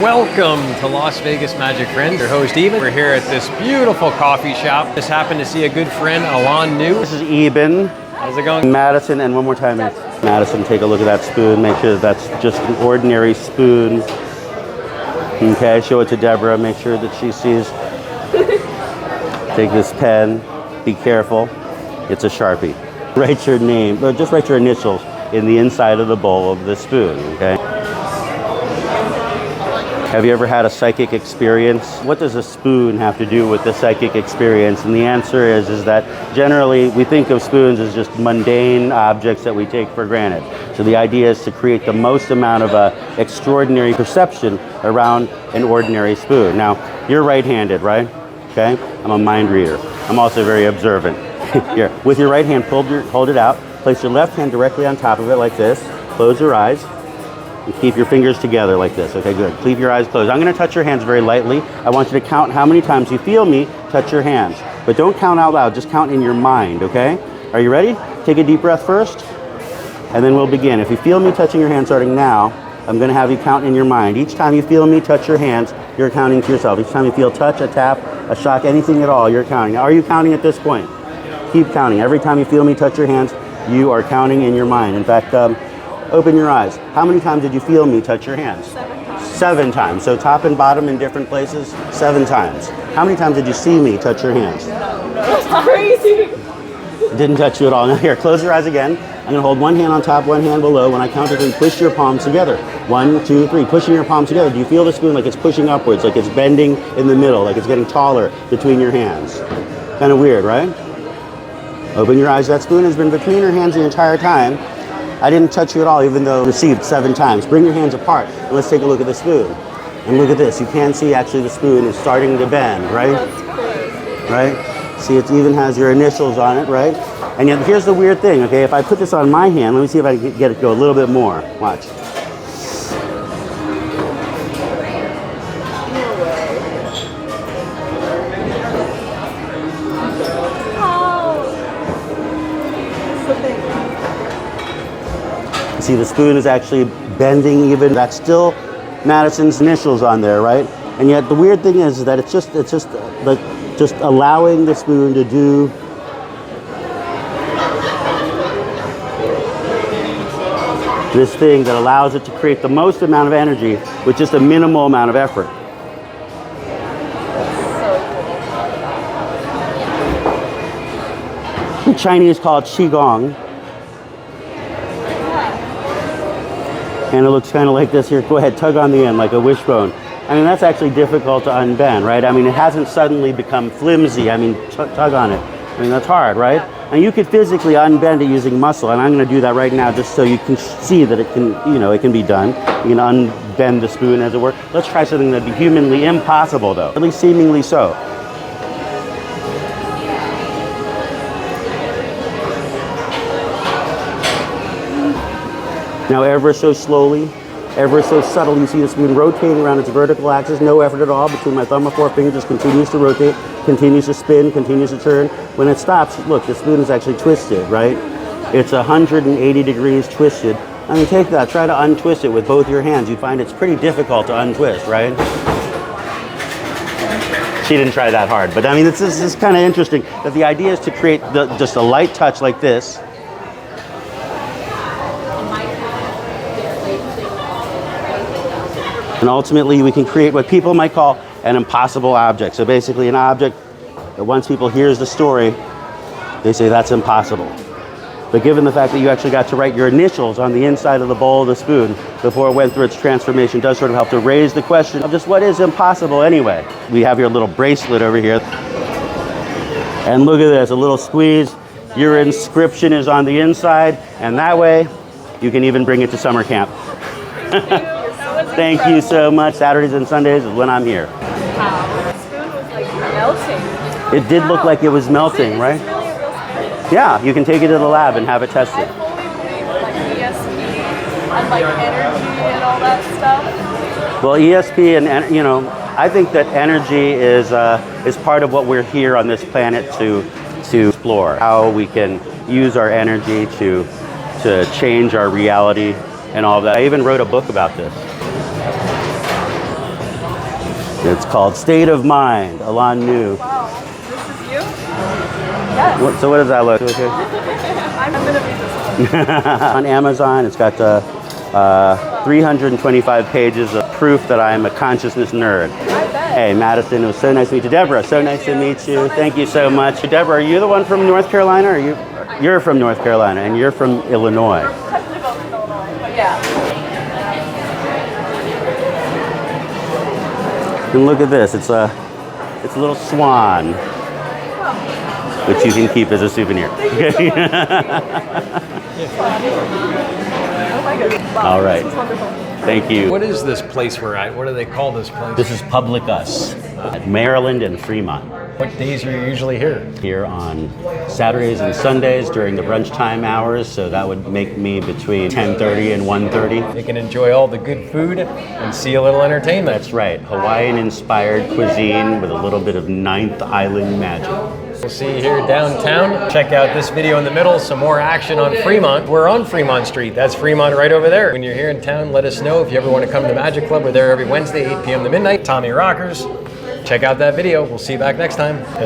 Welcome to Las Vegas Magic Friends. Your host Eben. We're here at this beautiful coffee shop. Just happened to see a good friend, Alon New. This is Eben. How's it going? Madison, and one more time. Madison, take a look at that spoon. Make sure that that's just an ordinary spoon. Okay, show it to Deborah. Make sure that she sees. Take this pen. Be careful. It's a Sharpie. Write your name, or just write your initials in the inside of the bowl of the spoon, okay? Have you ever had a psychic experience? What does a spoon have to do with the psychic experience? And the answer is that generally we think of spoons as just mundane objects that we take for granted. So the idea is to create the most amount of extraordinary perception around an ordinary spoon. Now, you're right-handed, right? Okay? I'm a mind reader. I'm also very observant. Here, with your right hand, hold it out. Place your left hand directly on top of it like this. Close your eyes. And keep your fingers together like this. Okay, good. Keep your eyes closed. I'm going to touch your hands very lightly. I want you to count how many times you feel me touch your hands. But don't count out loud. Just count in your mind, okay? Are you ready? Take a deep breath first, and then we'll begin. If you feel me touching your hands starting now, I'm going to have you count in your mind. Each time you feel me touch your hands, you're counting to yourself. Each time you feel touch, a tap, a shock, anything at all, you're counting. Now, are you counting at this point? Keep counting. Every time you feel me touch your hands, you are counting in your mind. In fact, open your eyes. How many times did you feel me touch your hands? 7 times. 7 times. So top and bottom in different places, 7 times. How many times did you see me touch your hands? That's crazy. Didn't touch you at all. Now here, close your eyes again. I'm gonna hold one hand on top, one hand below. When I count to 3, push your palms together. 1, 2, 3, pushing your palms together. Do you feel the spoon like it's pushing upwards, like it's bending in the middle, like it's getting taller between your hands? Kind of weird, right? Open your eyes. That spoon has been between your hands the entire time. I didn't touch you at all, even though received 7 times. Bring your hands apart and let's take a look at the spoon. And look at this. You can see actually the spoon is starting to bend, right? Right? See, it even has your initials on it, right? And yet here's the weird thing, okay? If I put this on my hand, let me see if I can get it to go a little bit more. Watch. See, the spoon is actually bending even. That's still Madison's initials on there, right? And yet the weird thing is that it's just allowing the spoon to do this thing that allows it to create the most amount of energy with just a minimal amount of effort. The Chinese call it Qigong. And it looks kind of like this here. Go ahead, tug on the end like a wishbone. I mean, that's actually difficult to unbend, right? I mean, it hasn't suddenly become flimsy. I mean, tug on it. I mean, that's hard, right? And you could physically unbend it using muscle, and I'm going to do that right now just so you can see that it can, it can be done. You can unbend the spoon, as it were. Let's try something that'd be humanly impossible, though, at least seemingly so. Now ever so slowly, ever so subtle, you see the spoon rotating around its vertical axis, no effort at all between my thumb and forefinger, just continues to rotate, continues to spin, continues to turn. When it stops, look, the spoon is actually twisted, right? It's 180 degrees twisted. I mean, take that, try to untwist it with both your hands. You find it's pretty difficult to untwist, right? She didn't try that hard, but I mean, this is kind of interesting that the idea is to create just a light touch like this. And ultimately, we can create what people might call an impossible object. So basically an object that once people hears the story, they say that's impossible. But given the fact that you actually got to write your initials on the inside of the bowl of the spoon before it went through its transformation, does sort of help to raise the question of just what is impossible anyway. We have your little bracelet over here. And look at this, a little squeeze. Your inscription is on the inside, and that way you can even bring it to summer camp. Thank you so much. Saturdays and Sundays is when I'm here. Wow, the spoon was like melting. It did look like it was melting, right? Is this really a real spoon? Yeah, you can take it to the lab and have it tested. I fully believe in like ESP and like energy and all that stuff. Well, ESP and I think that energy is part of what we're here on this planet to explore. How we can use our energy to change our reality and all of that. I even wrote a book about this. It's called State of Mind, Alon New. Wow. This is you? Yes. So what does that look like? I'm going to read this one. On Amazon, it's got 325 pages of proof that I'm a consciousness nerd. I bet. Hey, Madison, it was so nice to meet you. Deborah, so nice to meet you. Thank you so much. Deborah, are you the one from North Carolina? Or you're from North Carolina, and you're from Illinois. Technically both from Illinois, but yeah. And look at this. It's a little swan, which you can keep as a souvenir. Okay. Oh my goodness. Wow. All right. This is wonderful. Thank you. What is this place we're at? What do they call this place? This is Public Us at Maryland and Fremont. What days are you usually here? Here on Saturdays and Sundays during the brunch time hours, so that would make me between 10:30 and 1:30. You can enjoy all the good food and see a little entertainment. That's right, Hawaiian-inspired cuisine with a little bit of Ninth Island magic. We'll see you here downtown. Check out this video in the middle, some more action on Fremont. We're on Fremont Street. That's Fremont right over there. When you're here in town, let us know if you ever want to come to Magic Club. We're there every Wednesday, 8 p.m. to midnight. Tommy Rockers. Check out that video. We'll see you back next time.